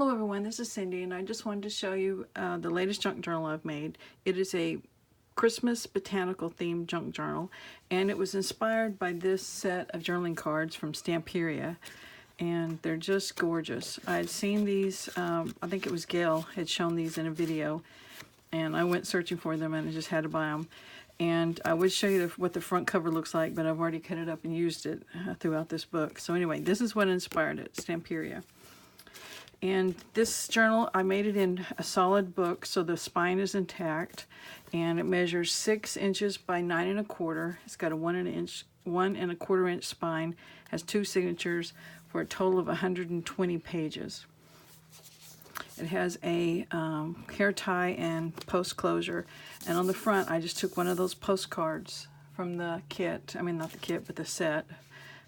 Hello everyone, this is Cindy, and I just wanted to show you the latest junk journal I've made. It is a Christmas botanical themed junk journal, and it was inspired by this set of journaling cards from Stamperia, and they're just gorgeous. I had seen these, I think it was Gail had shown these in a video, and I went searching for them and I just had to buy them. And I would show you what the front cover looks like, but I've already cut it up and used it throughout this book. So anyway, this is what inspired it, Stamperia. And this journal, I made it in a solid book, so the spine is intact, and it measures 6 inches by 9 1/4. It's got a 1 1/4 inch spine, has 2 signatures for a total of 120 pages. It has a hair tie and post closure, and on the front I just took one of those postcards from the kit, I mean not the kit, but the set,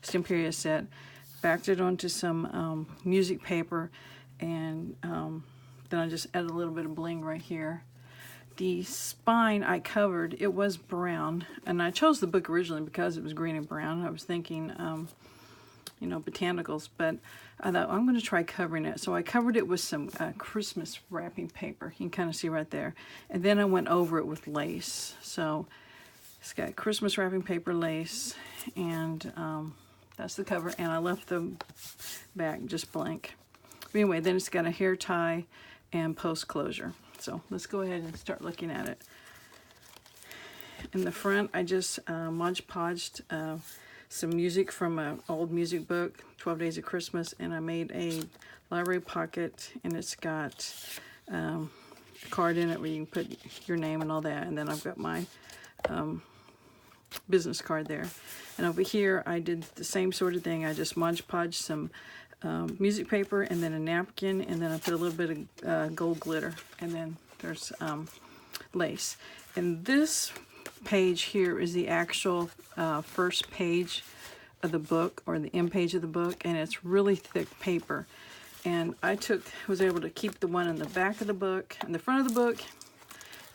Stamperia set, backed it onto some music paper, and then I just added a little bit of bling right here. The spine I covered, it was brown, and I chose the book originally because it was green and brown. I was thinking, you know, botanicals, but I thought I'm going to try covering it. So I covered it with some Christmas wrapping paper. You can kind of see right there. And then I went over it with lace. So it's got Christmas wrapping paper, lace, and that's the cover. And I left the back just blank. Anyway, then it's got a hair tie and post closure. So let's go ahead and start looking at it. In the front, I just Mod Podged some music from an old music book, 12 Days of Christmas, and I made a library pocket, and it's got a card in it where you can put your name and all that, and then I've got my business card there. And over here, I did the same sort of thing. I just Mod Podged some music paper, and then a napkin, and then I put a little bit of gold glitter, and then there's lace. And this page here is the actual first page of the book, or the end page of the book, and it's really thick paper. And I was able to keep the one in the back of the book, in the front of the book,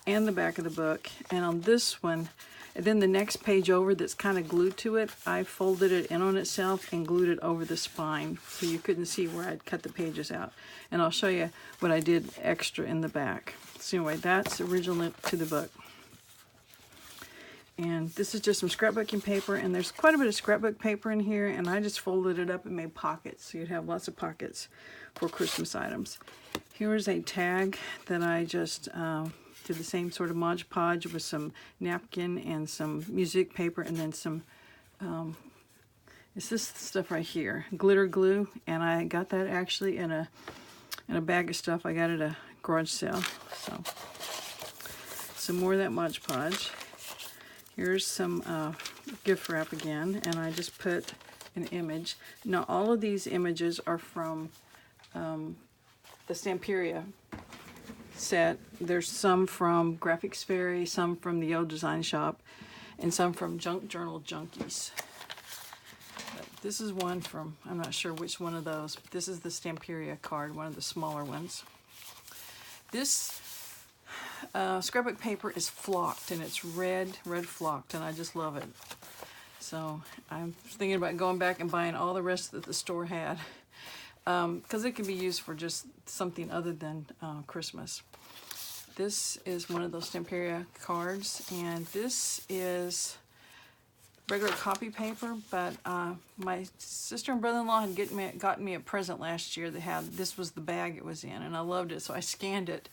and the back of the book. And on this one, and then the next page over that's kind of glued to it, I folded it in on itself and glued it over the spine, so you couldn't see where I'd cut the pages out. And I'll show you what I did extra in the back. So anyway, that's original to the book. And this is just some scrapbooking paper, and there's quite a bit of scrapbook paper in here, and I just folded it up and made pockets, so you'd have lots of pockets for Christmas items. Here's a tag that I just did the same sort of Mod Podge with some napkin and some music paper, and then some, it's this stuff right here, glitter glue, and I got that actually in a bag of stuff I got at a garage sale. So some more of that Mod Podge. Here's some gift wrap again, and I just put an image. Now all of these images are from the Stamperia set. There's some from Graphics Fairy, some from the Old Design Shop, and some from Junk Journal Junkies. But this is one from, I'm not sure which one of those, but this is the Stamperia card, one of the smaller ones. This scrapbook paper is flocked, and it's red flocked, and I just love it. So I'm thinking about going back and buying all the rest that the store had, because it can be used for just something other than Christmas. This is one of those Stamperia cards, and this is regular copy paper, but my sister and brother-in-law had gotten me a present last year that had, this was the bag it was in, and I loved it, so I scanned it,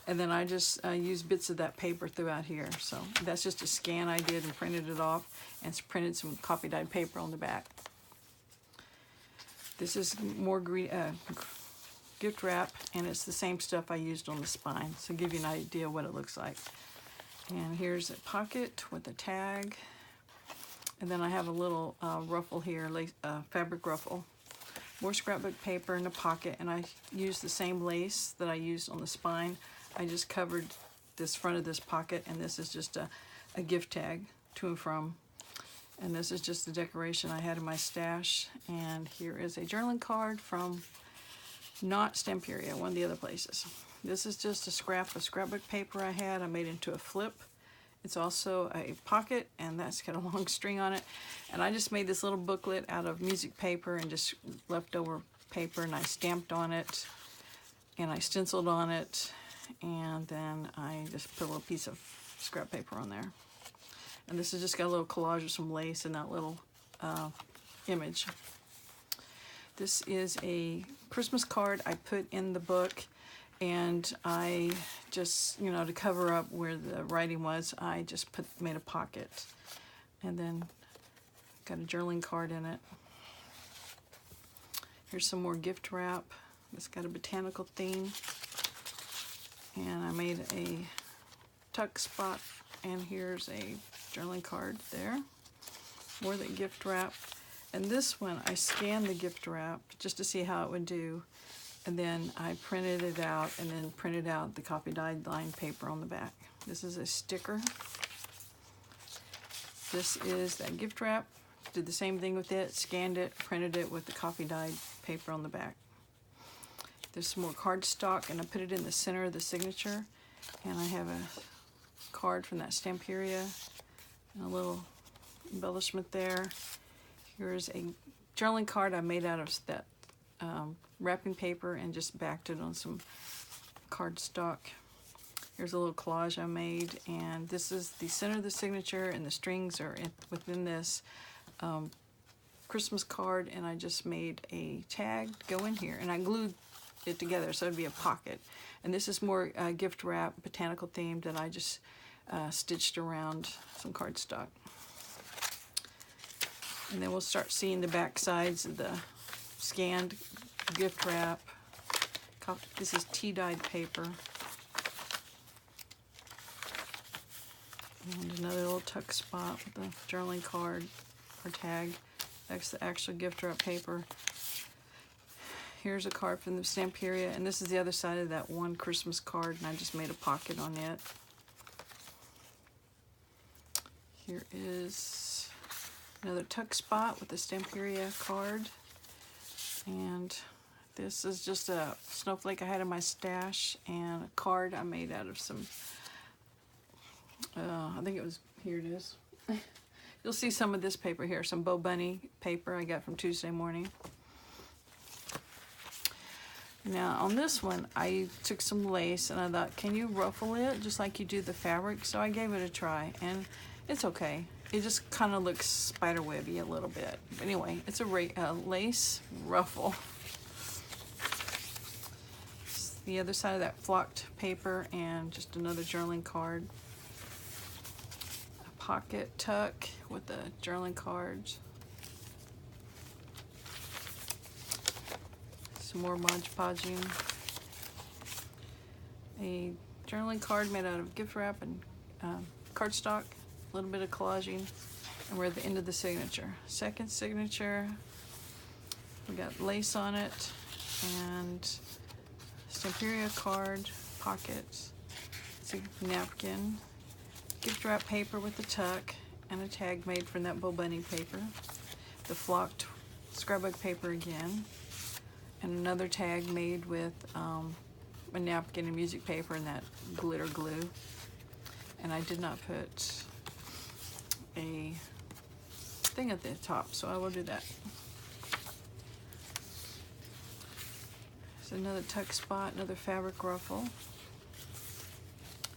and then I just used bits of that paper throughout here. So that's just a scan I did and printed it off, and printed some copy dyed paper on the back. This is more gift wrap, and it's the same stuff I used on the spine, so give you an idea what it looks like. And here's a pocket with a tag, and then I have a little ruffle here, fabric ruffle. More scrapbook paper in the pocket, and I used the same lace that I used on the spine. I just covered this front of this pocket, and this is just a gift tag to and from. And this is just the decoration I had in my stash. And here is a journaling card from not Stamperia, one of the other places. This is just a scrap of scrapbook paper I had. I made it into a flip. It's also a pocket, and that's got a long string on it. And I just made this little booklet out of music paper and just leftover paper, and I stamped on it and I stenciled on it, and then I just put a little piece of scrap paper on there. And this has just got a little collage of some lace in that little image. This is a Christmas card I put in the book, and I just, you know, to cover up where the writing was, I just made a pocket, and then got a journaling card in it. Here's some more gift wrap. It's got a botanical theme, and I made a tuck spot, and here's a journaling card there. More of the gift wrap. And this one, I scanned the gift wrap just to see how it would do, and then I printed it out, and then printed out the copy dyed lined paper on the back. This is a sticker. This is that gift wrap. Did the same thing with it, scanned it, printed it with the copy dyed paper on the back. There's some more cardstock, and I put it in the center of the signature, and I have a card from that Stamperia and a little embellishment there. Here's a journaling card I made out of that wrapping paper and just backed it on some cardstock. Here's a little collage I made, and this is the center of the signature, and the strings are within this Christmas card, and I just made a tag to go in here, and I glued it together so it'd be a pocket. And this is more gift wrap, botanical themed, that I just stitched around some cardstock. And then we'll start seeing the back sides of the scanned gift wrap. This is tea-dyed paper. And another little tuck spot with a journaling card or tag. That's the actual gift wrap paper. Here's a card from the Stamperia, and this is the other side of that one Christmas card, and I just made a pocket on it. Here is another tuck spot with the Stamperia card, and this is just a snowflake I had in my stash, and a card I made out of some, I think it was, here it is. You'll see some of this paper here, some Bo Bunny paper I got from Tuesday morning. Now on this one, I took some lace, and I thought, can you ruffle it just like you do the fabric? So I gave it a try, and it's okay. It just kind of looks spiderwebby a little bit. But anyway, it's a lace ruffle. It's the other side of that flocked paper, and just another journaling card. A pocket tuck with the journaling cards. Some more Mod Podging. A journaling card made out of gift wrap and cardstock. A little bit of collaging, and we're at the end of the signature. Second signature, we got lace on it, and Stamperia card, pockets, it's a napkin, gift wrap paper with a tuck, and a tag made from that Bo Bunny paper, the flocked scrapbook paper again, and another tag made with a napkin and music paper and that glitter glue. And I did not put a thing at the top, so I will do that. There's another tuck spot, another fabric ruffle,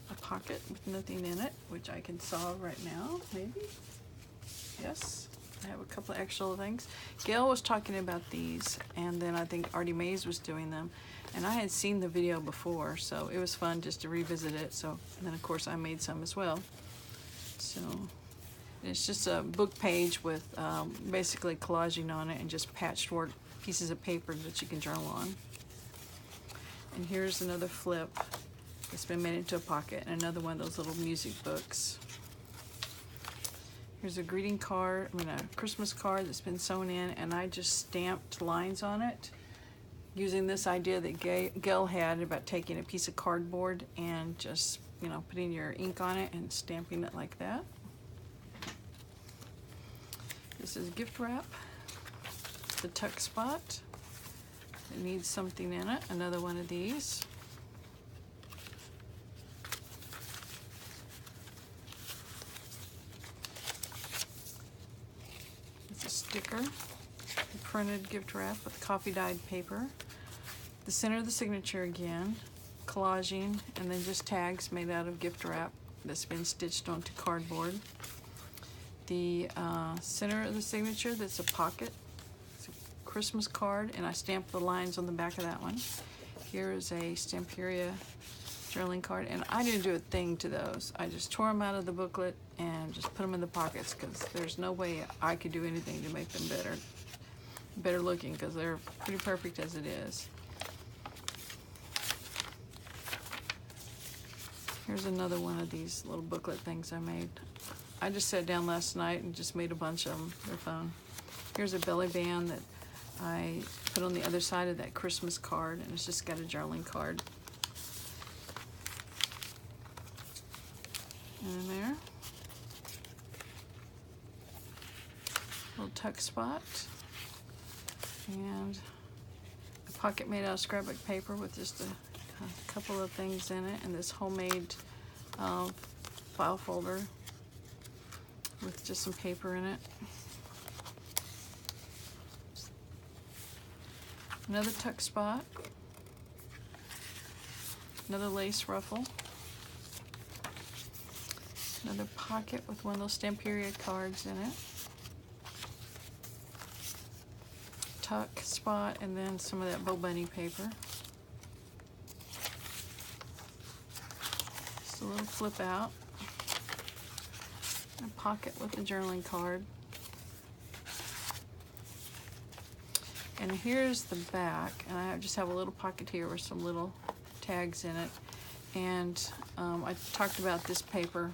a pocket with nothing in it, which I can solve right now, maybe. Yes, I have a couple of extra things. Gail was talking about these, and then I think Artie Mays was doing them, and I had seen the video before, so it was fun just to revisit it. So, and then of course I made some as well. So it's just a book page with basically collaging on it, and just patchwork pieces of paper that you can journal on. And here's another flip that's been made into a pocket, and another one of those little music books. Here's a greeting card, a Christmas card that's been sewn in, and I just stamped lines on it using this idea that Gail had about taking a piece of cardboard and just, putting your ink on it and stamping it like that. This is gift wrap, the tuck spot. It needs something in it, another one of these. It's a sticker, a printed gift wrap with coffee dyed paper. The center of the signature again, collaging, and then just tags made out of gift wrap that's been stitched onto cardboard. The center of the signature, that's a pocket. It's a Christmas card, and I stamped the lines on the back of that one. Here is a Stamperia journaling card, and I didn't do a thing to those. I just tore them out of the booklet and just put them in the pockets, because there's no way I could do anything to make them better looking, because they're pretty perfect as it is. Here's another one of these little booklet things I made. I just sat down last night and just made a bunch of them. They're fun. Here's a belly band that I put on the other side of that Christmas card, and it's just got a journaling card. And there. Little tuck spot. And a pocket made out of scrapbook paper with just a couple of things in it, and this homemade file folder with just some paper in it. Another tuck spot. Another lace ruffle. Another pocket with one of those Stamperia cards in it. Tuck spot, and then some of that Bo Bunny paper. Just a little flip out. A pocket with a journaling card. And here's the back, and I just have a little pocket here with some little tags in it. And I talked about this paper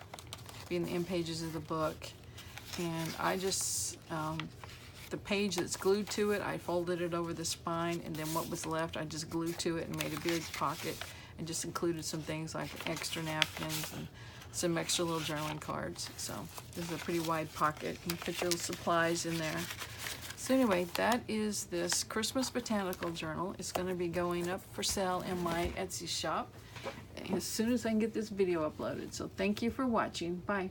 being the end pages of the book, and I just the page that's glued to it, I folded it over the spine, and then what was left I just glued to it and made a big pocket, and just included some things like extra napkins and some extra little journaling cards. So this is a pretty wide pocket. You can put your supplies in there. So anyway, that is this Christmas Botanical Journal. It's going to be going up for sale in my Etsy shop as soon as I can get this video uploaded. So thank you for watching. Bye.